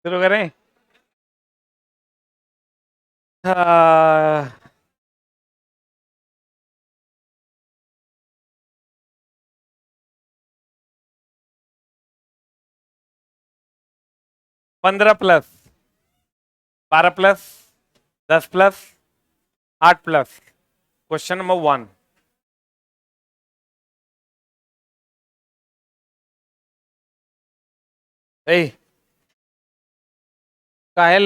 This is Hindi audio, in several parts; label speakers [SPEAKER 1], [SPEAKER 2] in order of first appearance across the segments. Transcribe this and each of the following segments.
[SPEAKER 1] शुरू करें। हाँ, 15+, 12+, 10+, 8+। Question number 1। काहे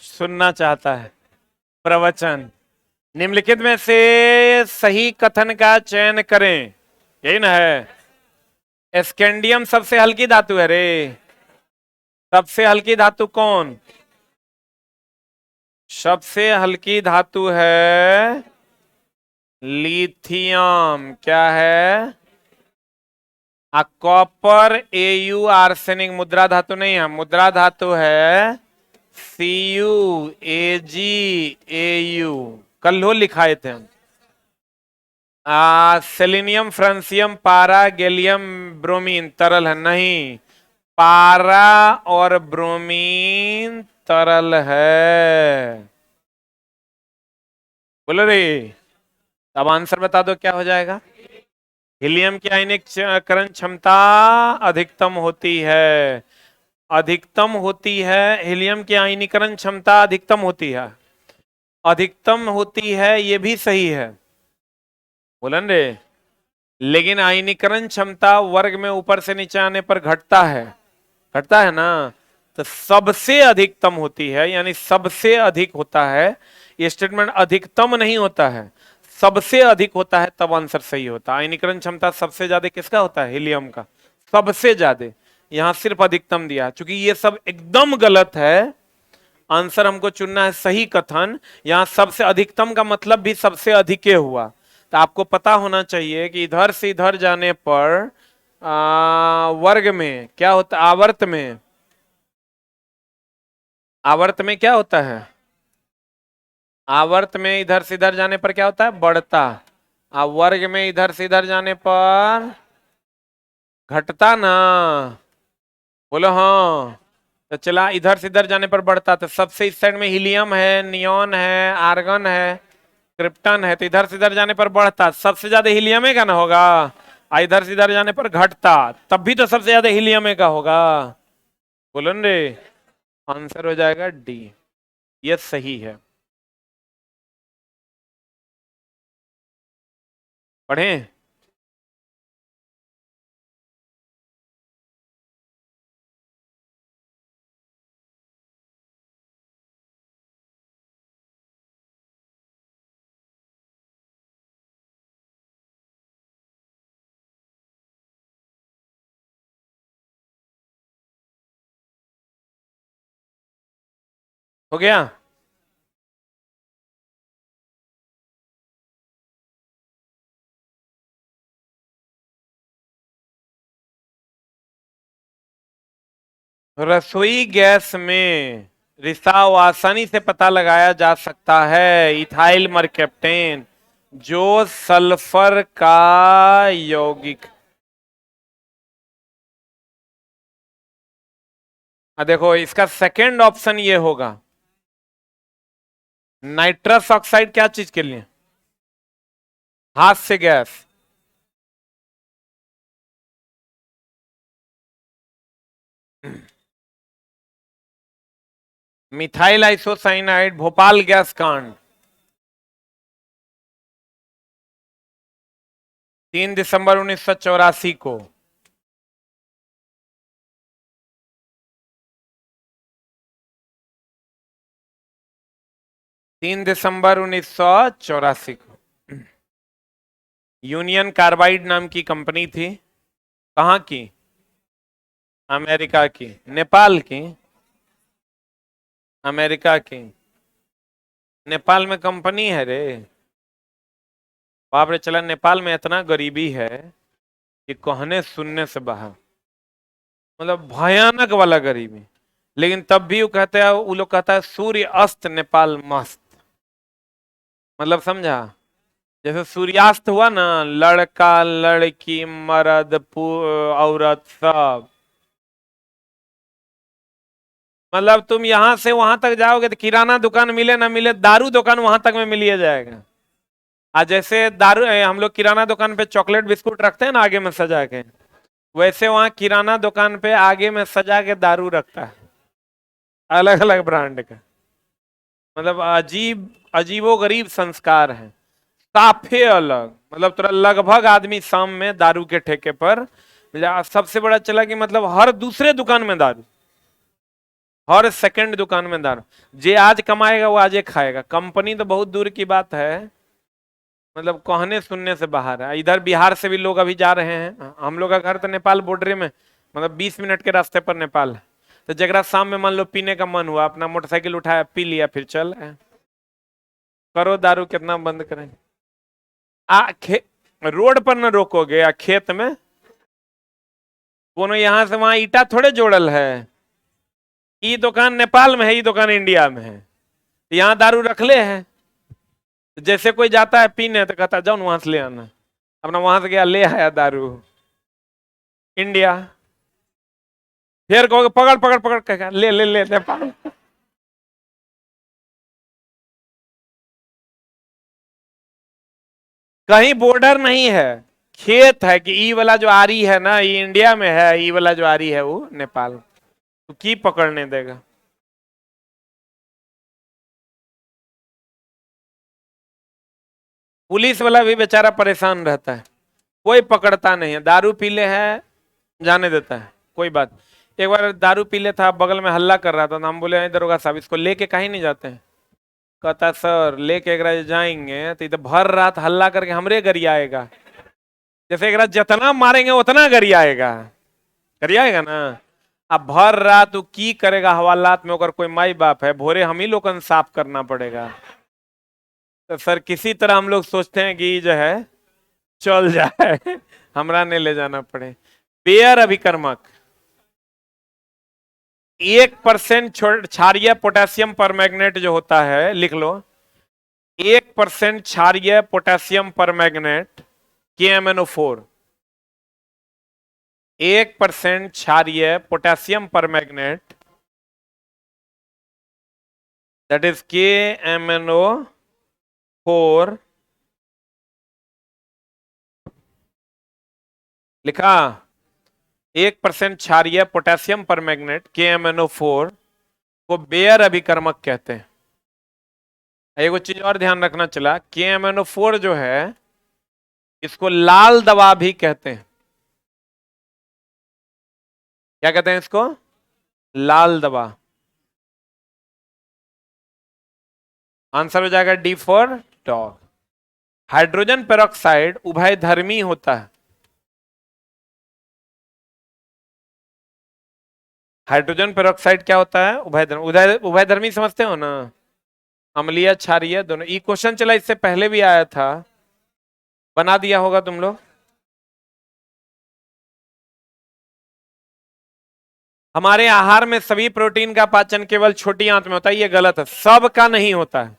[SPEAKER 1] सुनना चाहता है प्रवचन? निम्नलिखित में से सही कथन का चयन करें। यही ना है। स्कैंडियम सबसे हल्की धातु है रे। सबसे हल्की धातु कौन? सबसे हल्की धातु है लिथियम। क्या है? कॉपर एयू आर्सेनिक मुद्रा धातु नहीं है। मुद्रा धातु है Cu Ag Au। कल हो लिखाए थे हम। सेलिनियम फ्रांसियम पारा गैलियम ब्रोमीन तरल है नहीं। पारा और ब्रोमीन तरल है। बोलो रे। अब आंसर बता दो क्या हो जाएगा। हीलियम की आयनीकरण क्षमता अधिकतम होती है। अधिकतम होती है। हीलियम की आयनीकरण क्षमता अधिकतम होती है। अधिकतम होती है ये भी सही है। बोलन रे। लेकिन आयनीकरण क्षमता वर्ग में ऊपर से नीचे आने पर घटता है। घटता है ना। तो सबसे अधिकतम होती है यानी सबसे अधिक होता है। ये स्टेटमेंट अधिकतम नहीं होता है। सबसे अधिक होता है तब आंसर सही होता है। आयनीकरण क्षमता सबसे ज्यादा किसका होता है? हीलियम का। सबसे ज्यादा। यहां सिर्फ अधिकतम दिया क्योंकि ये सब एकदम गलत है। आंसर हमको चुनना है सही कथन। यहां सबसे अधिकतम का मतलब भी सबसे अधिक हुआ। तो आपको पता होना चाहिए कि इधर से इधर जाने पर वर्ग में क्या होता? आवर्त में। आवर्त में क्या होता है? आवर्त में इधर से इधर जाने पर क्या होता है? बढ़ता। वर्ग में इधर से इधर जाने पर घटता ना। बोलो हाँ। तो चला इधर से इधर जाने पर बढ़ता। तो सबसे इस साइड में हीलियम है, नियॉन है, आर्गन है, क्रिप्टन है। तो इधर से इधर जाने पर बढ़ता। सबसे ज्यादा हीलियम का ना होगा। इधर से इधर जाने पर घटता। तब भी तो सबसे ज्यादा हीलियम का होगा। बोलो न रे। आंसर हो जाएगा डी। ये सही है। पढ़ें। हो गया। रसोई गैस में रिसाव आसानी से पता लगाया जा सकता है। इथाइल मरकैप्टेन जो सल्फर का यौगिक। देखो इसका सेकंड ऑप्शन ये होगा। नाइट्रस ऑक्साइड क्या चीज के लिए? हाथ से gas. Methyl isocyanide Bhopal gas कांड 3 दिसंबर 1984 को। 3 दिसंबर 1984 को। यूनियन कार्बाइड नाम की कंपनी थी। कहाँ की? अमेरिका की। नेपाल की। अमेरिका की। नेपाल में कंपनी है रे। बाप रे। चला नेपाल में इतना गरीबी है कि कहने सुनने से बाहर। मतलब भयानक वाला गरीबी। लेकिन तब भी वो कहते हैं, वो लोग कहता है सूर्य अस्त नेपाल मस्त। मतलब समझा? जैसे सूर्यास्त हुआ ना, लड़का लड़की मर्द औरत सब। मतलब तुम यहां से वहां तक जाओगे तो किराना दुकान मिले ना मिले, दारू दुकान वहां तक में मिल ही जाएगा। आज जैसे दारू हम लोग किराना दुकान पे चॉकलेट बिस्कुट रखते हैं ना आगे में सजा के, वैसे वहां किराना दुकान पे आगे में सजा के दारू रखता है, अलग अलग ब्रांड का। मतलब अजीब अजीबो गरीब संस्कार है, काफी अलग। मतलब तुरा लगभग आदमी शाम में दारू के ठेके पर सबसे बड़ा चला कि मतलब हर दूसरे दुकान में दारू, हर सेकंड दुकान में दारू। जे आज कमाएगा वो आज ही खाएगा, कंपनी तो बहुत दूर की बात है, मतलब कहने सुनने से बाहर है। इधर बिहार से भी लोग अभी जा रहे हैं, हम लोग का घर तो नेपाल बॉर्डर में, मतलब 20 मिनट के रास्ते पर नेपाल है। तो जगरा शाम में मान लो पीने का मन हुआ, अपना मोटरसाइकिल उठाया पी लिया, फिर चल आए। करो दारू कितना बंद करें। रोड पर न रोकोगे या खेत में, कोनो यहां से वहां ईटा थोड़े जोड़ल है। ई दुकान नेपाल में है, ई दुकान इंडिया में है, यहाँ दारू रखले हैं। जैसे कोई जाता है पीने तो कहता जाओ वहां से ले आना, अपना वहां से गया ले आया दारू, इंडिया। फिर कहोगे पकड़ पकड़ पकड़ कह ले ले ले नेपाल। कहीं बॉर्डर नहीं है, खेत है कि ई वाला जो आरी है ना ये इंडिया में है, ई वाला जो आरी है वो नेपाल, तो की पकड़ने देगा। पुलिस वाला भी बेचारा परेशान रहता है, कोई पकड़ता नहीं है, दारू पी ले है जाने देता है, कोई बात। एक बार दारू पी ले था, बगल में हल्ला कर रहा था, तो हम बोले "नहीं, दरोगा साहब इसको लेके कहीं नहीं जाते हैं"। कहता सर लेके एक रात जाएंगे तो इधर भर रात हल्ला करके हमरे गरी आएगा, जैसे एक रात जितना मारेंगे उतना गरी आएगा, गरी आएगा ना। अब भर रात तू की करेगा हवालात में, अगर कोई माई बाप है भोरे हम ही लोग साफ करना पड़ेगा। तो सर किसी तरह हम लोग सोचते हैं कि जो है चल जाए, हमरा ने ले जाना पड़े। बेयर अभिकर्मक 1% क्षारीय पोटेशियम पर मैग्नेट जो होता है, लिख लो, 1% क्षारीय पोटेशियम पर मैग्नेट KMnO4, 1% क्षारीय पोटेशियम पर मैग्नेट दैट इज KMnO4, लिखा। 1% क्षारीय पोटेशियम पर मैग्नेट KMnO4 को बेयर अभिकर्मक कहते हैं। एगो चीज और ध्यान रखना चला, KMnO4 जो है इसको लाल दवा भी कहते हैं। क्या कहते हैं इसको? लाल दवा। आंसर हो जाएगा D for dog. Hydrogen peroxide उभयधर्मी होता है। हाइड्रोजन पेरोक्साइड क्या होता है? उभयधर्मी। उभयधर्मी समझते हो ना, अम्लीय क्षारीय दोनों। ये क्वेश्चन चला इससे पहले भी आया था, बना दिया होगा तुम लोग। हमारे आहार में सभी प्रोटीन का पाचन केवल छोटी आंत में होता है, ये गलत है, सबका नहीं होता है।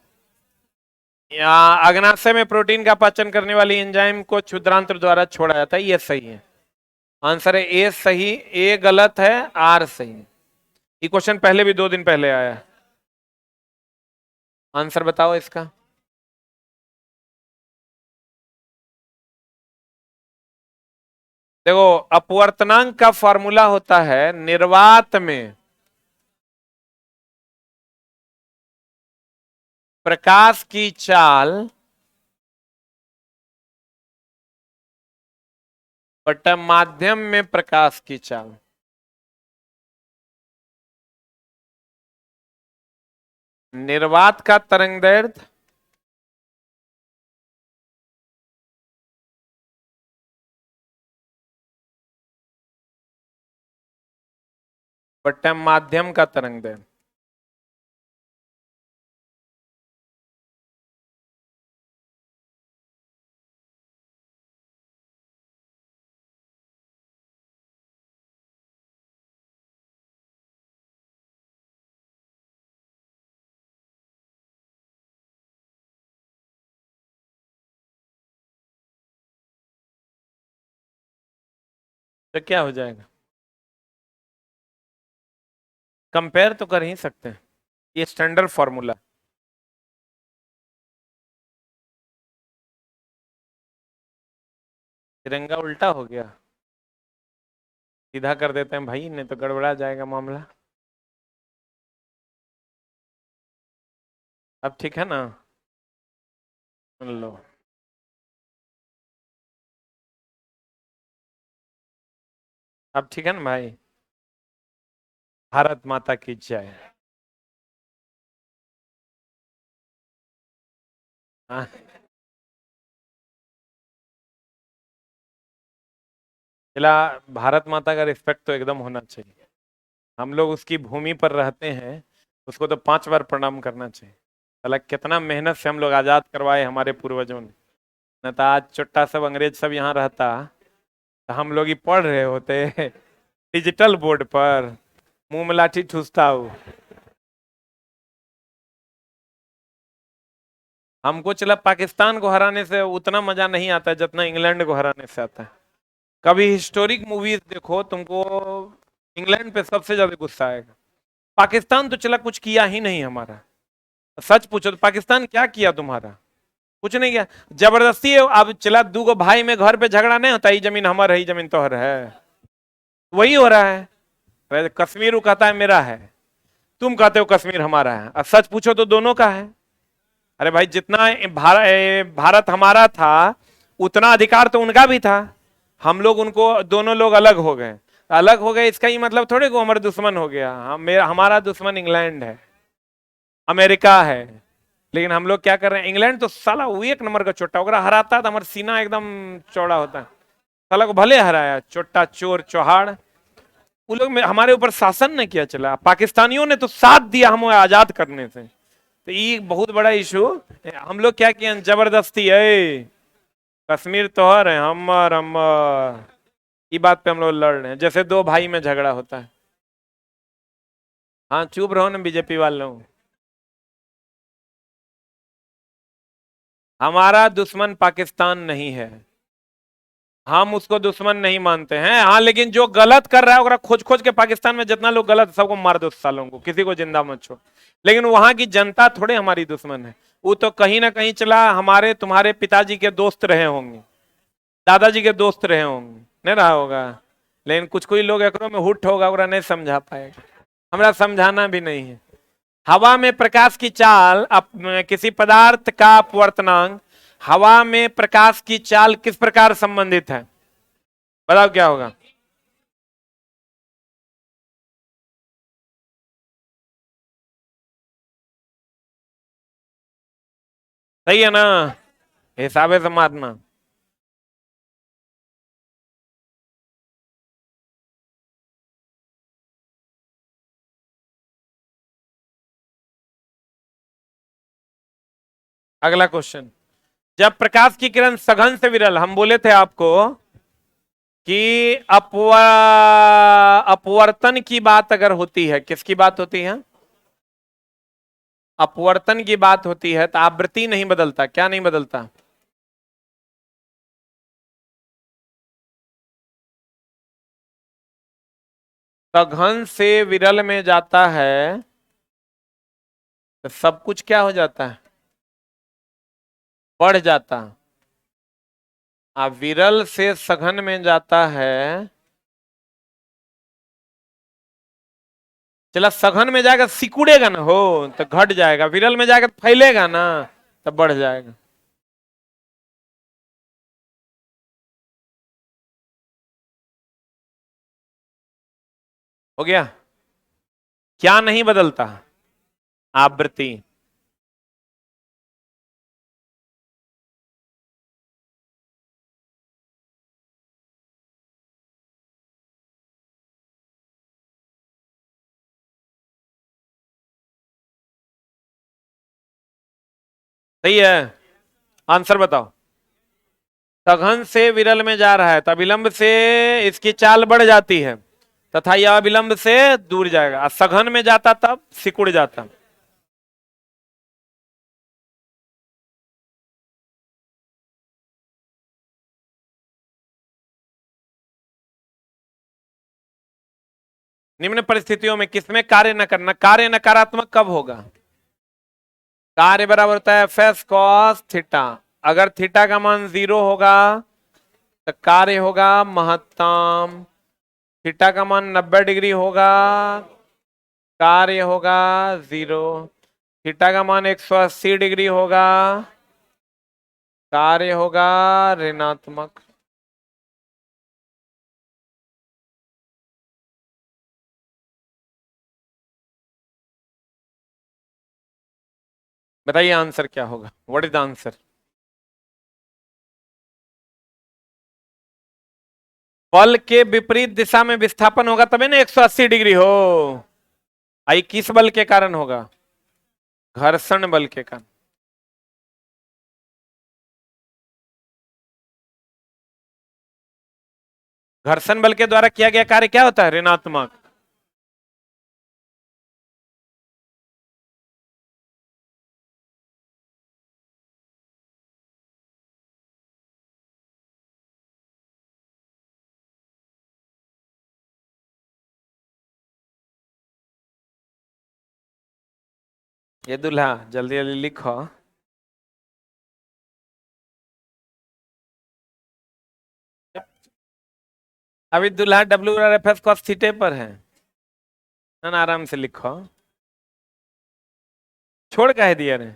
[SPEAKER 1] या अग्नाशय में प्रोटीन का पाचन करने वाली एंजाइम को क्षुद्रांत्र द्वारा छोड़ा जाता है, ये सही है। आंसर है ए सही, ए गलत है, आर सही है। ये क्वेश्चन पहले भी 2 दिन पहले आया है। आंसर बताओ इसका। देखो अपवर्तनांक का फॉर्मूला होता है निर्वात में प्रकाश की चाल बटा माध्यम में प्रकाश की चाल। निर्वात का तरंग दैर्ध्य बटा माध्यम का तरंग दैर्ध्य। तो क्या हो जाएगा? कंपेयर तो कर ही सकते हैं, ये स्टैंडर्ड फॉर्मूला। तिरंगा उल्टा हो गया, सीधा कर देते हैं भाई, नहीं तो गड़बड़ा जाएगा मामला। अब ठीक है ना, सुन लो। अब ठीक है ना भाई, भारत माता की जय। हाँ, चला, भारत माता का रिस्पेक्ट तो एकदम होना चाहिए। हम लोग उसकी भूमि पर रहते हैं, उसको तो 5 बार प्रणाम करना चाहिए। साला कितना मेहनत से हम लोग आजाद करवाए हमारे पूर्वजों ने। न तो आज चुट्टा सब अंग्रेज सब यहाँ रहता, तो हम लोग ही पढ़ रहे होते डिजिटल बोर्ड पर, मुंह में लाठी ठूसता हूँ। हमको चला पाकिस्तान को हराने से उतना मजा नहीं आता है जितना इंग्लैंड को हराने से आता है। कभी हिस्टोरिक मूवीज देखो, तुमको इंग्लैंड पे सबसे ज्यादा गुस्सा आएगा। पाकिस्तान तो चला कुछ किया ही नहीं हमारा। सच पूछो तो पाकिस्तान क्या किया तुम्हारा? कुछ नहीं किया। जबरदस्ती है, अब चला दू गो भाई में घर पे झगड़ा नहीं होता, ये जमीन हमार है, ये जमीन तोहर है, वही हो रहा है। कश्मीर वो कहता है मेरा है, तुम कहते हो कश्मीर हमारा है, और सच पूछो तो दोनों का है। अरे भाई जितना भारत हमारा था, उतना अधिकार तो उनका भी था। हम लोग उनको, दोनों लोग अलग हो गए। अलग हो गए इसका ये मतलब थोड़े को हमारा दुश्मन हो गया। हमारा दुश्मन इंग्लैंड है, अमेरिका है। लेकिन हम लोग क्या कर रहे हैं, इंग्लैंड तो साला वो एक नंबर का चोटा वगैरह हराता तो हमारा सीना एकदम चौड़ा होता है। साला को भले हराया, चोटा चोर चौहाड़। वो लोग हमारे ऊपर शासन ने किया चला, पाकिस्तानियों ने तो साथ दिया हमें आजाद करने से। तो ये बहुत बड़ा इशू। हम लोग क्या किए, जबरदस्ती है, कश्मीर तोहर है, हमर हमर, ये बात पे हम लोग लड़ रहे हैं, जैसे दो भाई में झगड़ा होता है। हाँ चुप रहो ना बीजेपी वालों। हमारा दुश्मन पाकिस्तान नहीं है, हम उसको दुश्मन नहीं मानते हैं। हाँ लेकिन जो गलत कर रहा है ओकरा खोज खोज के, पाकिस्तान में जितना लोग गलत, सबको मार दो सालों को, किसी को जिंदा मत छोड़। लेकिन वहां की जनता थोड़े हमारी दुश्मन है। वो तो कहीं ना कहीं चला हमारे तुम्हारे पिताजी के दोस्त रहे होंगे, दादाजी के दोस्त रहे होंगे, नहीं रहा होगा। लेकिन कुछ कोई लोग एकरों में हुट होगा, ओकरा नहीं समझा पाएगा। हमरा समझाना भी नहीं है। हवा में प्रकाश की चाल, किसी पदार्थ का अपवर्तनांक हवा में प्रकाश की चाल किस प्रकार संबंधित है? बताओ क्या होगा। सही है ना, हिसाबे से मारना। अगला क्वेश्चन, जब प्रकाश की किरण सघन से विरल, हम बोले थे आपको कि अपवर्तन की बात अगर होती है, किसकी बात होती है? अपवर्तन की बात होती है तो आवृत्ति नहीं बदलता। क्या नहीं बदलता? सघन से विरल में जाता है तो सब कुछ क्या हो जाता है? बढ़ जाता। विरल से सघन में जाता है, चला सघन में जाएगा सिकुड़ेगा ना हो, तो घट जाएगा। विरल में जाएगा तो फैलेगा ना, तो बढ़ जाएगा। हो गया। क्या नहीं बदलता? आवृत्ति। सही है, आंसर बताओ। सघन से विरल में जा रहा है तो अविलंब से इसकी चाल बढ़ जाती है, तथा यह अविलंब से दूर जाएगा। सघन में जाता तब सिकुड़ जाता। निम्न परिस्थितियों में किसमें कार्य न करना, कार्य नकारात्मक कब होगा? कार्य बराबर होता है एफ एस कॉस थीटा। अगर थीटा का मान 0 होगा तो कार्य होगा महत्तम। थीटा का मान 90 डिग्री होगा, कार्य होगा 0। थीटा का मान 180 डिग्री होगा, कार्य होगा ऋणात्मक। बताइए आंसर क्या होगा, व्हाट इज द आंसर? बल के विपरीत दिशा में विस्थापन होगा तभी ना 180 डिग्री हो। आई किस बल के कारण होगा? घर्षण बल के कारण। घर्षण बल के द्वारा किया गया कार्य क्या होता है? ऋणात्मक। ये दूल्हा जल्दी जल्दी लिखो। अभी दूल्हा डब्ल्यू और एफ एस कॉस थीटे पर है ना, आराम से लिखो। छोड़ काहे दिया रे?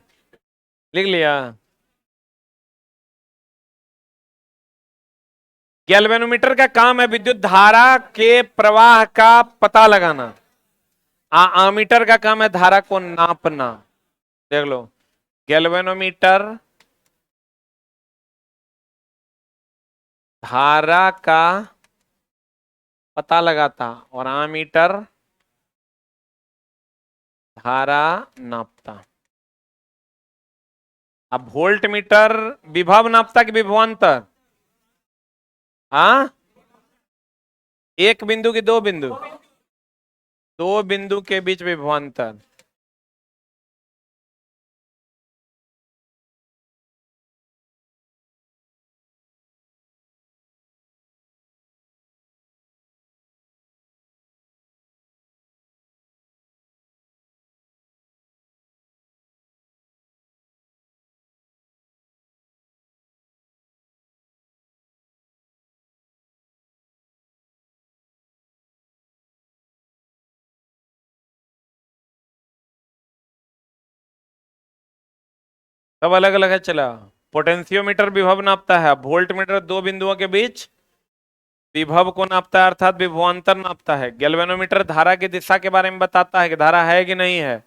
[SPEAKER 1] लिख लिया। गैल्वेनोमीटर का काम है विद्युत धारा के प्रवाह का पता लगाना। आमीटर का काम है धारा को नापना। देख लो, गैल्वेनोमीटर धारा का पता लगाता और आमीटर धारा नापता। अब वोल्ट मीटर विभव नापता कि विभवांतर? हाँ, एक बिंदु की दो बिंदु? दो बिंदु के बीच विभवांतर। सब अलग अलग है। चला, पोटेंशियोमीटर विभव नापता है, वोल्ट मीटर दो बिंदुओं के बीच विभव को नापता है अर्थात विभवांतर नापता है। गैल्वेनोमीटर धारा की दिशा के बारे में बताता है कि धारा है कि नहीं है,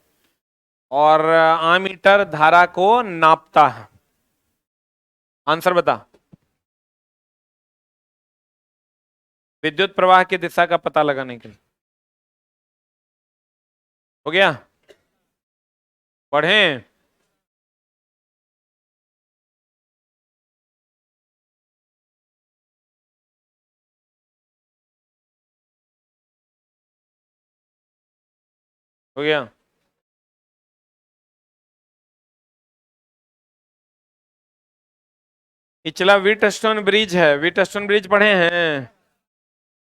[SPEAKER 1] और आमीटर धारा को नापता है। आंसर बता। विद्युत प्रवाह की दिशा का पता लगाने के लिए। हो गया? पढ़ें? हो गया? पिछला व्हीटस्टोन ब्रिज है, व्हीटस्टोन ब्रिज पढ़े हैं?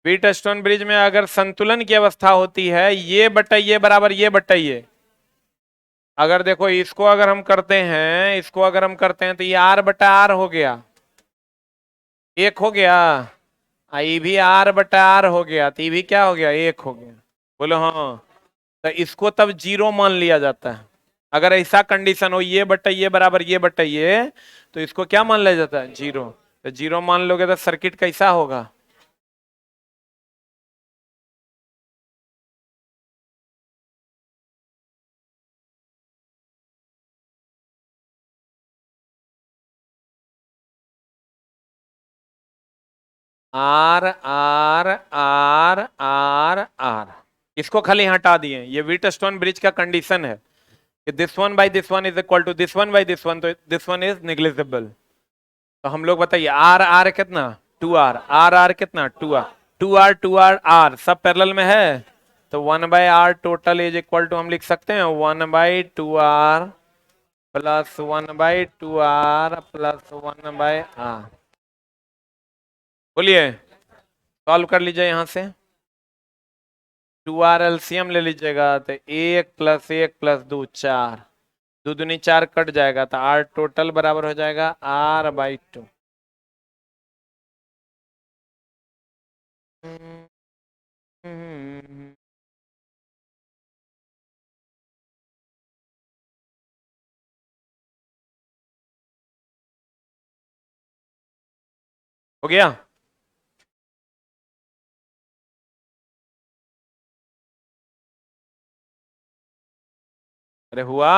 [SPEAKER 1] व्हीटस्टोन ब्रिज में अगर संतुलन की अवस्था होती है, ये बटा ये बराबर ये बटा ये। अगर देखो इसको अगर हम करते हैं, इसको अगर हम करते हैं तो ये आर बटा आर हो गया, एक हो गया। ये भी आर बटा आर हो गया, तो ये भी क्या हो गया? एक हो गया। बोलो हाँ। तो इसको तब जीरो मान लिया जाता है। अगर ऐसा कंडीशन हो, ये बटा ये बराबर ये बटा ये, तो इसको क्या मान लिया जाता है? जीरो। तो जीरो मान लोगे तो सर्किट कैसा होगा? R R R R R. इसको खाली हटा दिए। ये व्हीटस्टोन ब्रिज का कंडीशन है कि this one by this one is equal to this one by this one, तो दिस वन इज निग्लिजिबल। तो हम लोग बताइए, आर आर कितना? Two R. आर आर कितना? Two R. Two R two R R सब पैरेलल में है, तो one by R total is equal to हम लिख सकते हैं one by two R plus one by two R plus one by are. बोलिए, सॉल्व कर लीजिए यहां से। 2r एलसीएम ले लीजिएगा तो 1 + 1 + 2 4, 2 दूनी 4 कट जाएगा तो r टोटल बराबर हो जाएगा r/2। हो गया। अरे हुआ।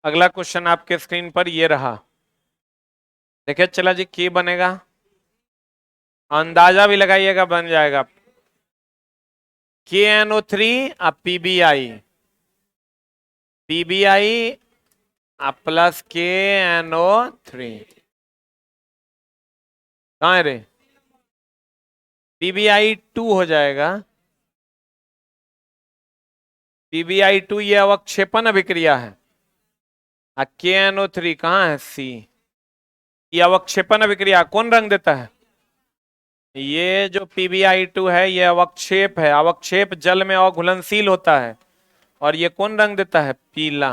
[SPEAKER 1] अगला क्वेश्चन आपके स्क्रीन पर ये रहा। देखिए चला जी, की बनेगा, अंदाजा भी लगाइएगा, बन जाएगा KNO3 PBI, PBI plus KNO3, कहाँ है रे, PBI2 हो जाएगा। PBI2 ये अवक्षेपण अभिक्रिया है। KNO3 कहाँ है, C, ये अवक्षेपण अभिक्रिया कौन रंग देता है, ये जो PBI2 है ये अवक्षेप है, अवक्षेप जल में अघुलनशील होता है और ये कौन रंग देता है, पीला।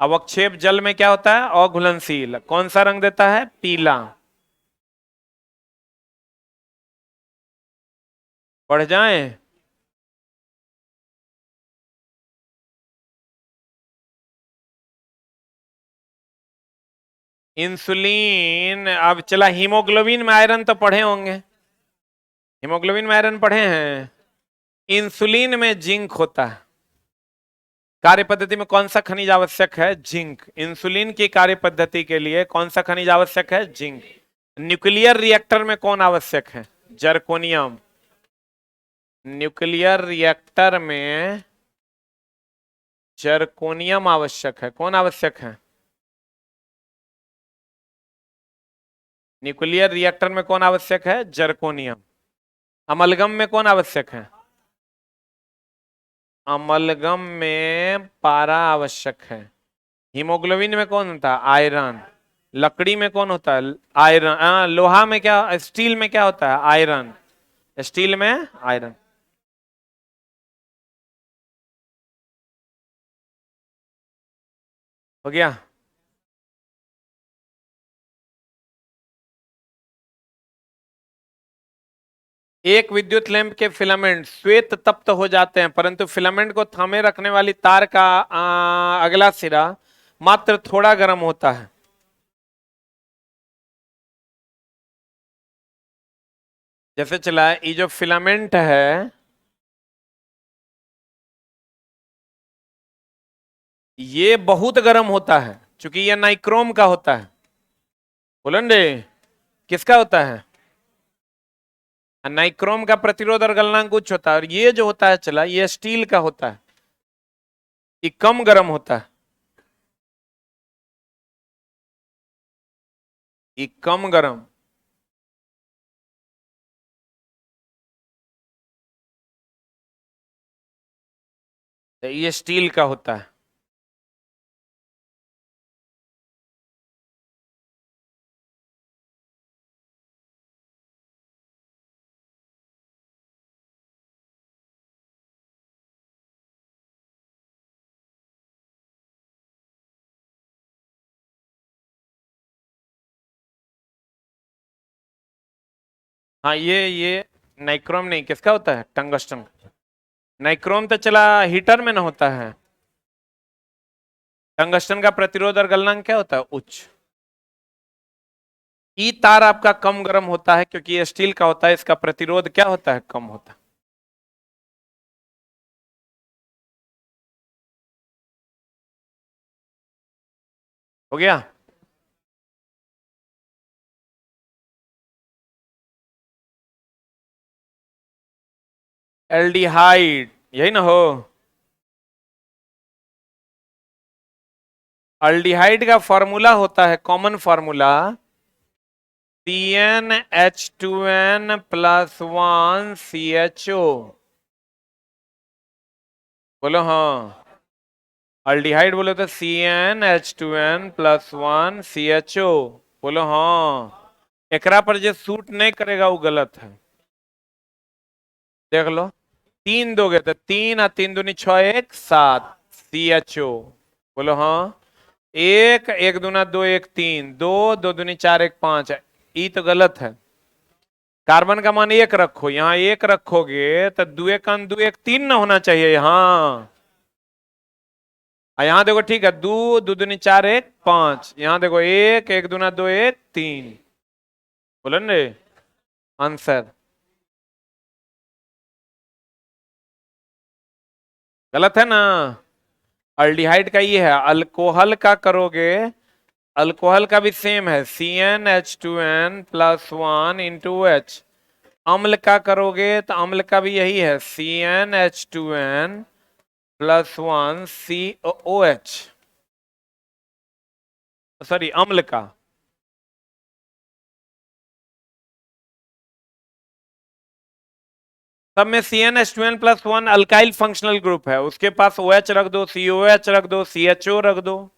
[SPEAKER 1] अवक्षेप जल में क्या होता है, अघुलनशील, कौन सा रंग देता है, पीला। पढ़ जाएं। इंसुलिन, अब चला हीमोग्लोबिन में आयरन तो पढ़े होंगे, हीमोग्लोबिन में आयरन पढ़े हैं। इंसुलिन में जिंक होता है। कार्य पद्धति में कौन सा खनिज आवश्यक है, जिंक। इंसुलिन की कार्य पद्धति के लिए कौन सा खनिज आवश्यक है, जिंक। न्यूक्लियर रिएक्टर में कौन आवश्यक है, जर्कोनियम। न्यूक्लियर रिएक्टर में जर्कोनियम आवश्यक है, कौन आवश्यक है, न्यूक्लियर रिएक्टर में कौन आवश्यक है, जर्कोनियम। अमलगम में कौन आवश्यक है, अमलगम में पारा आवश्यक है। हीमोग्लोबिन में कौन होता है, आयरन। लकड़ी में कौन होता है, आयरन। लोहा में क्या, स्टील में क्या होता है, आयरन। स्टील में आयरन। हो गया। एक विद्युत लैंप के फिलामेंट श्वेत तप्त हो जाते हैं, परंतु फिलामेंट को थामे रखने वाली तार का अगला सिरा मात्र थोड़ा गर्म होता है। जैसे चला, ये जो फिलामेंट है ये बहुत गर्म होता है, क्योंकि ये नाइक्रोम का होता है। बोलन रे, किसका होता है, नाइक्रोम का प्रतिरोध और गलनांक उच्च होता है। और ये जो होता है चला, ये स्टील का होता है, ये कम गर्म होता है, ये कम गर्म। ये स्टील का होता है। हाँ, ये नाइक्रोम नहीं, किसका होता है, टंगस्टन। नाइक्रोम तो चला हीटर में ना होता है। टंगस्टन का प्रतिरोध और गलनांक क्या होता है, उच्च। ई तार आपका कम गर्म होता है क्योंकि ये स्टील का होता है, इसका प्रतिरोध क्या होता है, कम होता है। हो गया। एल्डिहाइड, यही ना हो। अल्डिहाइड का फॉर्मूला होता है, common formula CnH2n plus 1 CHO। बोलो हाँ। अल्डिहाइड बोले तो CnH2n प्लस 1 CHO। बोलो हाँ। एकरा पर जो सूट नहीं करेगा वो गलत है। देख लो, 3 दोगे तो 3 और 3 दूनी 6 1 7 CHO। बोलो हाँ। एक एक दूना 2 1 3 2 2 दूनी 4 1 5 है। ये तो गलत है। कार्बन का मान 1 रखो, यहाँ 1 रखोगे तो 2 1 दो 1 3 ना होना चाहिए यहाँ। यहाँ देखो ठीक है, 2 2 दूनी 4 1 5, यहाँ देखो 1 1 दूना 2 1 3। बोलो ने आंसर गलत है ना। अल्डिहाइड का ये है, अल्कोहल का करोगे, अल्कोहल का भी सेम है CnH2n प्लस 1 इंटू एच। अम्ल का करोगे तो अम्ल का भी यही है CnH2n प्लस 1 COOH। सॉरी, अम्ल का। सब में CnH2n plus 1 alkyl functional group है, उसके पास OH रख दो, COH रख दो, CHO रख दो।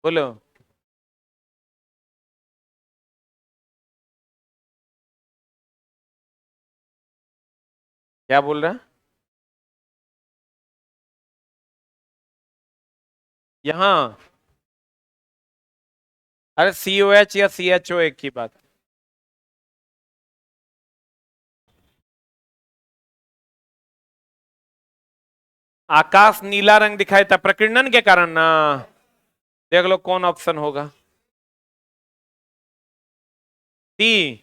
[SPEAKER 1] बोलो क्या बोल रहा है यहाँ। अरे COH या CHO एक ही बात। आकाश नीला रंग दिखाई था प्रकीर्णन के कारण ना। देख लो कौन ऑप्शन होगा। टी।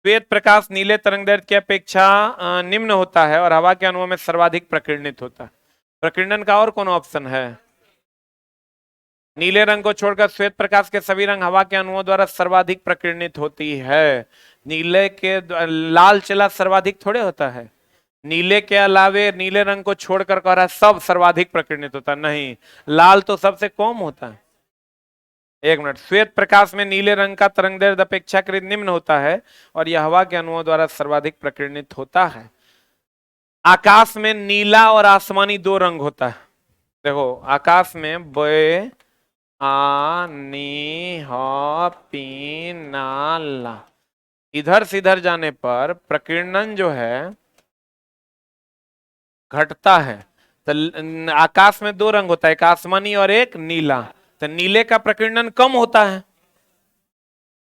[SPEAKER 1] श्वेत प्रकाश नीले तरंगदैर्घ्य की अपेक्षा निम्न होता है और हवा के अणुओं में सर्वाधिक प्रकीर्णित होता है। प्रकीर्णन का और कौन ऑप्शन है। नीले रंग को छोड़कर श्वेत प्रकाश के सभी रंग हवा के अणुओं द्वारा सर्वाधिक प्रकीर्णित होती है। नीले के लाल चला सर्वाधिक थोड़े होता है। नीले के अलावे नीले रंग को छोड़कर कह रहा है सब सर्वाधिक प्रकीर्णित होता है, नहीं, लाल तो सबसे कम होता है। एक मिनट, श्वेत प्रकाश में नीले रंग का तरंगदैर्घ्य अपेक्षाकृत निम्न होता है और यह हवा के अणुओं द्वारा सर्वाधिक प्रकीर्णित होता है। आकाश में नीला और आसमानी दो रंग होता है। देखो आकाश में बे आ नी ह पी ना ला, इधर से इधर जाने पर प्रकीर्णन जो है घटता है। तो आकाश में दो रंग होता है, एक आसमानी और एक नीला। तो नीले का प्रकीर्णन कम होता है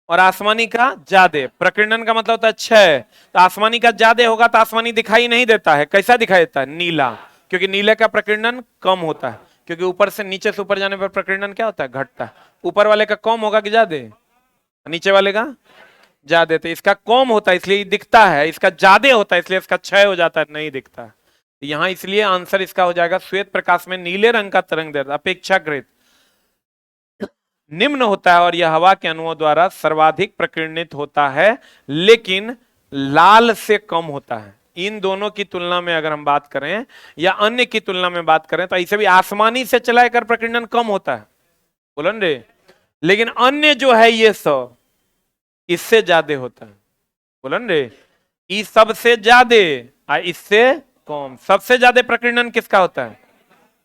[SPEAKER 1] और आसमानी का ज्यादा। प्रकीर्णन का मतलब होता है क्षय, तो आसमानी का ज्यादा होगा तो आसमानी दिखाई नहीं देता है। कैसा दिखाई देता है, नीला, क्योंकि नीले का प्रकीर्णन कम होता है, क्योंकि ऊपर से नीचे से ऊपर जाने पर प्रकीर्णन क्या होता है, घटता है। ऊपर वाले का कम होगा कि ज्यादा, नीचे वाले का ज्यादा। तो इसका कम होता है इसलिए दिखता है, इसका ज्यादा होता है इसलिए इसका क्षय हो जाता है, नहीं दिखता है। यहां इसलिए आंसर इसका हो जाएगा श्वेत प्रकाश में नीले रंग का तरंगदैर्घ्य अपेक्षाकृत निम्न होता है और यह हवा के अणुओं द्वारा सर्वाधिक प्रकीर्णित होता है, लेकिन लाल से कम होता है। इन दोनों की तुलना में अगर हम बात करें या अन्य की तुलना में बात करें तो ऐसे भी आसमानी से चलाकर प्रकीर्णन कम होता है, बोलन रे, लेकिन अन्य जो है ये सब इससे ज्यादा होता है, बोलन रे, इस सबसे ज्यादा इससे कम। सबसे ज्यादा प्रकीर्णन किसका होता है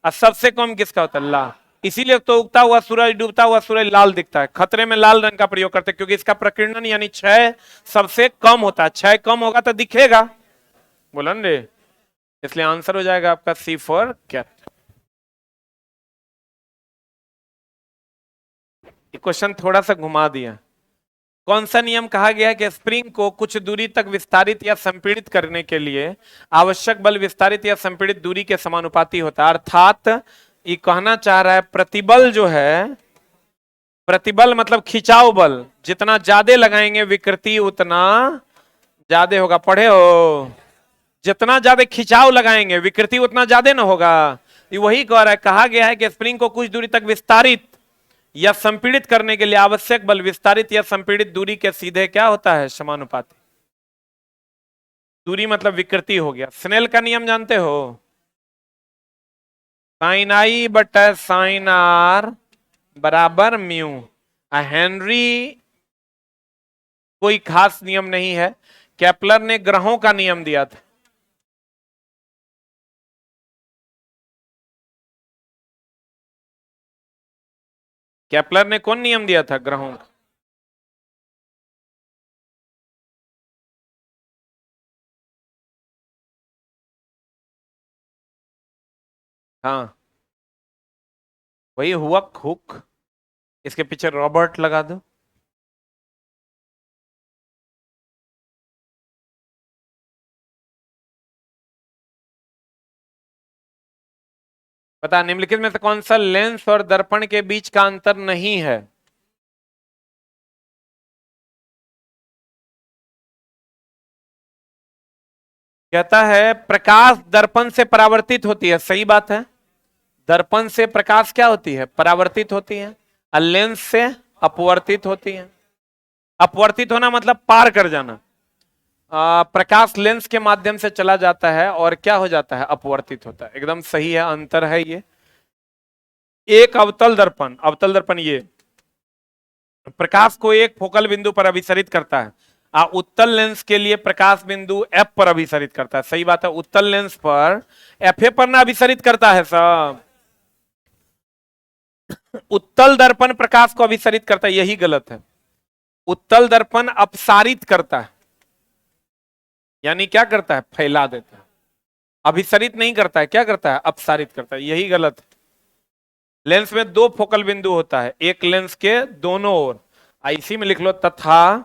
[SPEAKER 1] और सबसे कम किसका होता है, लाल। इसीलिए तो उगता हुआ सूरज डूबता हुआ सूरज लाल दिखता है। खतरे में लाल रंग का प्रयोग करते हैं क्योंकि इसका प्रकीर्णन यानी क्षय सबसे कम होता है। क्षय कम होगा तो दिखेगा, बोलन रे, इसलिए आंसर हो जाएगा आपका सी फॉर कैट। क्वेश्चन थोड़ा सा घुमा दिया। कौन सा नियम कहा गया है कि स्प्रिंग को कुछ दूरी तक विस्तारित या संपीड़ित करने के लिए आवश्यक बल विस्तारित या संपीड़ित दूरी के समानुपाती होता है। अर्थात ये कहना चाह रहा है प्रतिबल जो है, प्रतिबल मतलब खिंचाव बल, जितना ज्यादा लगाएंगे विकृति उतना ज्यादा होगा। पढ़े हो, जितना ज्यादा खिंचाव लगाएंगे विकृति उतना ज्यादा ना होगा। ये वही कह रहा है, कहा गया है कि स्प्रिंग को कुछ दूरी तक विस्तारित या संपीड़ित करने के लिए आवश्यक बल विस्तारित या संपीड़ित दूरी के सीधे क्या होता है, समानुपाती। दूरी मतलब विकृति हो गया। स्नेल का नियम जानते हो, साइन आई बटा साइन आर बराबर म्यू। हेनरी कोई खास नियम नहीं है, केपलर ने ग्रहों का नियम दिया था। केपलर ने कौन नियम दिया था ग्रहों का? हाँ, वही हुआ हुक। इसके पीछे रॉबर्ट लगा दो। पता, निम्नलिखित में से कौन सा लेंस और दर्पण के बीच का अंतर नहीं है? कहता है प्रकाश दर्पण से परावर्तित होती है, सही बात है। दर्पण से प्रकाश क्या होती है? परावर्तित होती है। और लेंस से अपवर्तित होती है। अपवर्तित होना मतलब पार कर जाना। प्रकाश लेंस के माध्यम से चला जाता है और क्या हो जाता है? अपवर्तित होता है। एकदम सही है, अंतर है ये। एक अवतल दर्पण ये प्रकाश को एक फोकल बिंदु पर अभिसरित करता है। उत्तल लेंस के लिए प्रकाश बिंदु एफ पर अभिसरित करता है। सही बात है, उत्तल लेंस पर एफ पर ना अभिसरित करता है सब। उत्तल दर्पण प्रकाश को अभिसरित करता है, यही गलत है। उत्तल दर्पण अपसारित करता है, यानी क्या करता है? फैला देता है। अभिसरित नहीं करता है, क्या करता है? अपसारित करता है, यही गलत है। लेंस में दो फोकल बिंदु होता है, एक लेंस के दोनों ओर। इसी में लिख लो तथा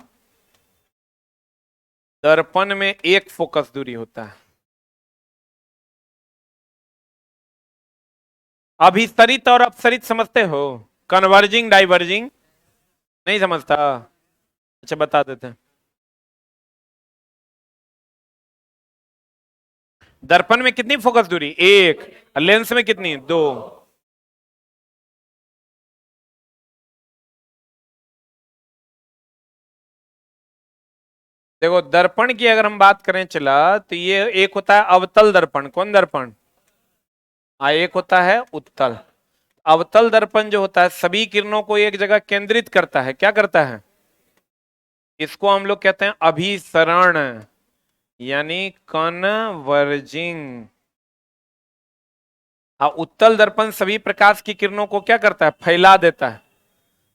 [SPEAKER 1] दर्पण में एक फोकस दूरी होता है। अभिसरित और अपसरित समझते हो? कन्वर्जिंग डाइवर्जिंग नहीं समझता? अच्छा, बता देते हैं। दर्पण में कितनी फोकस दूरी? एक। लेंस में कितनी? दो। देखो, दर्पण की अगर हम बात करें चला, तो ये एक होता है अवतल दर्पण। कौन दर्पण? एक होता है उत्तल। अवतल दर्पण जो होता है सभी किरणों को एक जगह केंद्रित करता है। क्या करता है? इसको हम लोग कहते हैं अभिसरण, यानी कन्वर्जिंग। उत्तल दर्पण सभी प्रकाश की किरणों को क्या करता है? फैला देता है।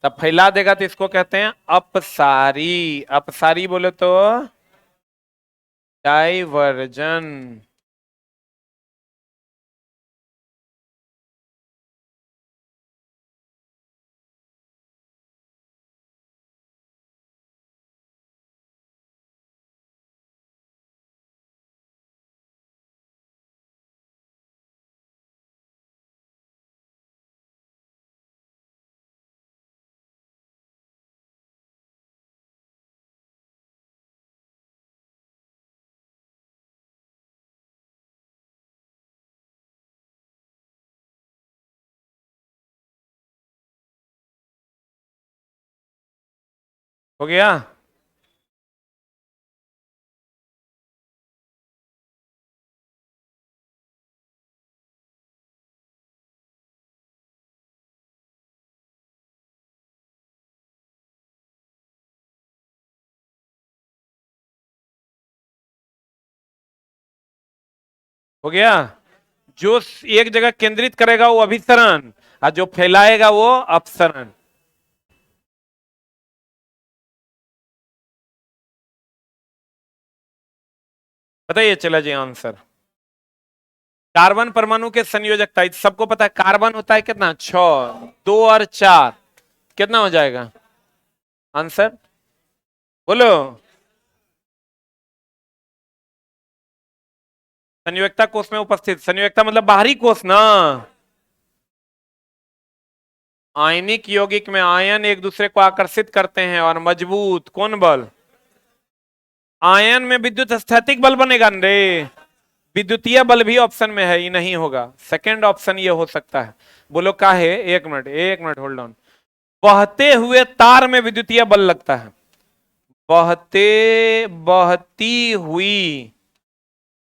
[SPEAKER 1] तब फैला देगा तो इसको कहते हैं अपसारी। अपसारी बोले तो डाइवर्जन। हो गया? हो गया। जो एक जगह केंद्रित करेगा वो अभिसरण, और जो फैलाएगा वो अपसरण। बताइए, चला जी आंसर। कार्बन परमाणु के संयोजकता सबको पता है। कार्बन होता है कितना? 6। 2 और 4 कितना हो जाएगा? आंसर बोलो। संयोजकता कोष में उपस्थित, संयोजकता मतलब बाहरी कोष ना। आयनिक यौगिक में आयन एक दूसरे को आकर्षित करते हैं और मजबूत कौन बल? आयन में विद्युत स्थैतिक बल बनेगा रे। विद्युतीय बल भी ऑप्शन में है, ये नहीं होगा। सेकंड ऑप्शन ये हो सकता है। बोलो का है? एक मिनट, एक मिनट, होल्ड ऑन। बहते हुए तार में विद्युतीय बल लगता है। बहती हुई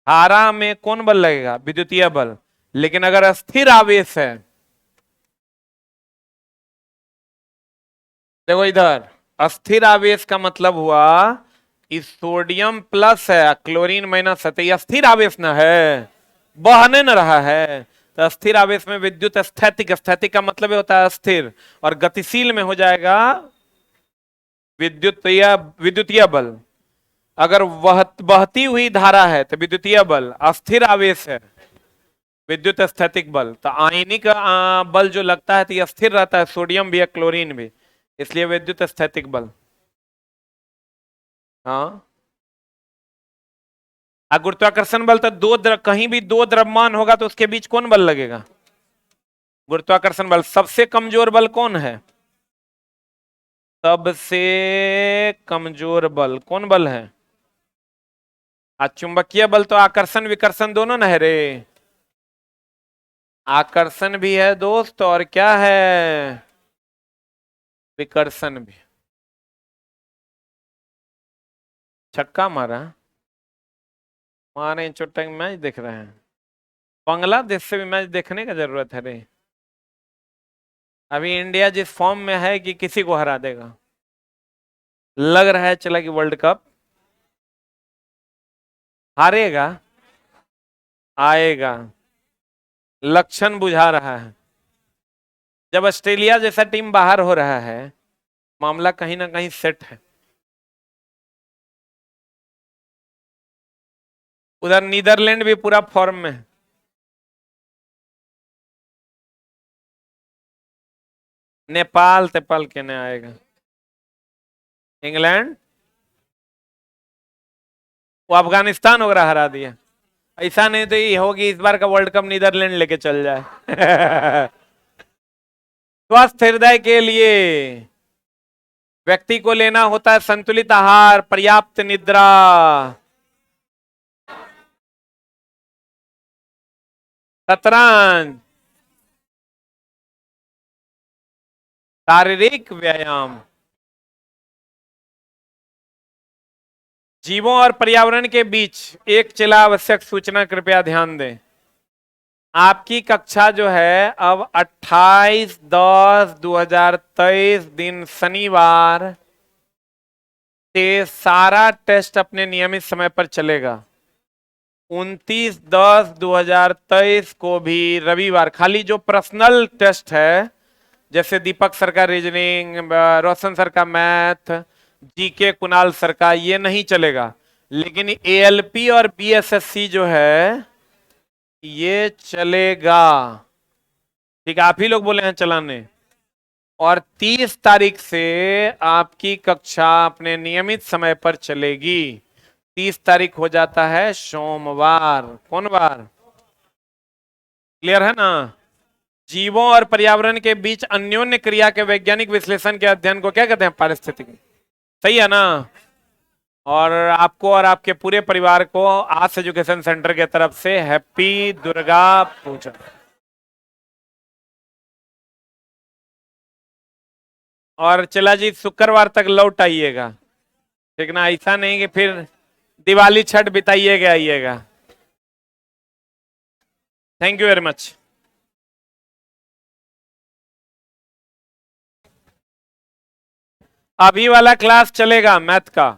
[SPEAKER 1] धारा में कौन बल लगेगा? विद्युतीय बल। लेकिन अगर स्थिर आवेश है, देखो इधर, अस्थिर आवेश का मतलब हुआ इस सोडियम प्लस है, क्लोरीन माइनस है, तो ये अस्थिर आवेश न है, बहने न रहा है। तो अस्थिर आवेश में विद्युत स्थैतिक, स्थैतिक का मतलब होता है अस्थिर, और गतिशील में हो जाएगा विद्युतीय बल। अगर वह बहती हुई धारा है तो विद्युतीय बल, अस्थिर आवेश है विद्युत स्थैतिक बल। तो आयनिक बल जो लगता है तो ये अस्थिर रहता है, सोडियम भी है क्लोरीन भी, इसलिए विद्युत स्थैतिक बल। हाँ, गुरुत्वाकर्षण बल तो कहीं भी दो द्रव्यमान होगा तो उसके बीच कौन बल लगेगा? गुरुत्वाकर्षण बल। सबसे कमजोर बल कौन है? सबसे कमजोर बल कौन बल है? चुंबकीय बल तो आकर्षण विकर्षण दोनों न है रे। आकर्षण भी है दोस्त, और क्या है, विकर्षण भी। छक्का मारा, मारे चोटंग मैच देख रहे हैं। बांग्लादेश से भी मैच देखने का जरूरत है रे। अभी इंडिया जिस फॉर्म में है कि किसी को हरा देगा, लग रहा है चला कि वर्ल्ड कप हारेगा। आएगा, लक्षण बुझा रहा है। जब ऑस्ट्रेलिया जैसा टीम बाहर हो रहा है, मामला कहीं ना कहीं सेट है। उधर नीदरलैंड भी पूरा फॉर्म में है। नेपाल तेपाल कहने आएगा। इंग्लैंड, वो अफगानिस्तान वगैरह हरा दिया। ऐसा नहीं तो ये होगी इस बार का वर्ल्ड कप नीदरलैंड लेके चल जाए। स्वस्थ हृदय के लिए व्यक्ति को लेना होता है संतुलित आहार, पर्याप्त निद्रा, शतरंज, शारीरिक व्यायाम। जीवों और पर्यावरण के बीच एक चिला आवश्यक सूचना कृपया ध्यान दें। आपकी कक्षा जो है अब 28/10/2023 दिन शनिवार से सारा टेस्ट अपने नियमित समय पर चलेगा। 29/10/2023 को भी रविवार खाली जो पर्सनल टेस्ट है, जैसे दीपक सर का रीजनिंग, रोशन सर का मैथ, जीके कुणाल सर का, ये नहीं चलेगा। लेकिन एएलपी और बीएसएससी जो है ये चलेगा। ठीक है, आप ही लोग बोले हैं चलाने। और 30 तारीख से आपकी कक्षा अपने नियमित समय पर चलेगी। 30 तारीख हो जाता है सोमवार। कौन बार? क्लियर है ना? जीवों और पर्यावरण के बीच अन्योन्य क्रिया के वैज्ञानिक विश्लेषण के अध्ययन को क्या कहते हैं? पारिस्थितिकी। सही है ना? और आपको और आपके पूरे परिवार को आस एजुकेशन सेंटर के तरफ से हैप्पी दुर्गा पूजा। और चला जी, शुक्रवार तक लौट आइएगा, ठीक ना? ऐसा नहीं कि फिर दिवाली छठ बिताइएगा आइएगा। Thank you very much. अभी वाला क्लास चलेगा मैथ का।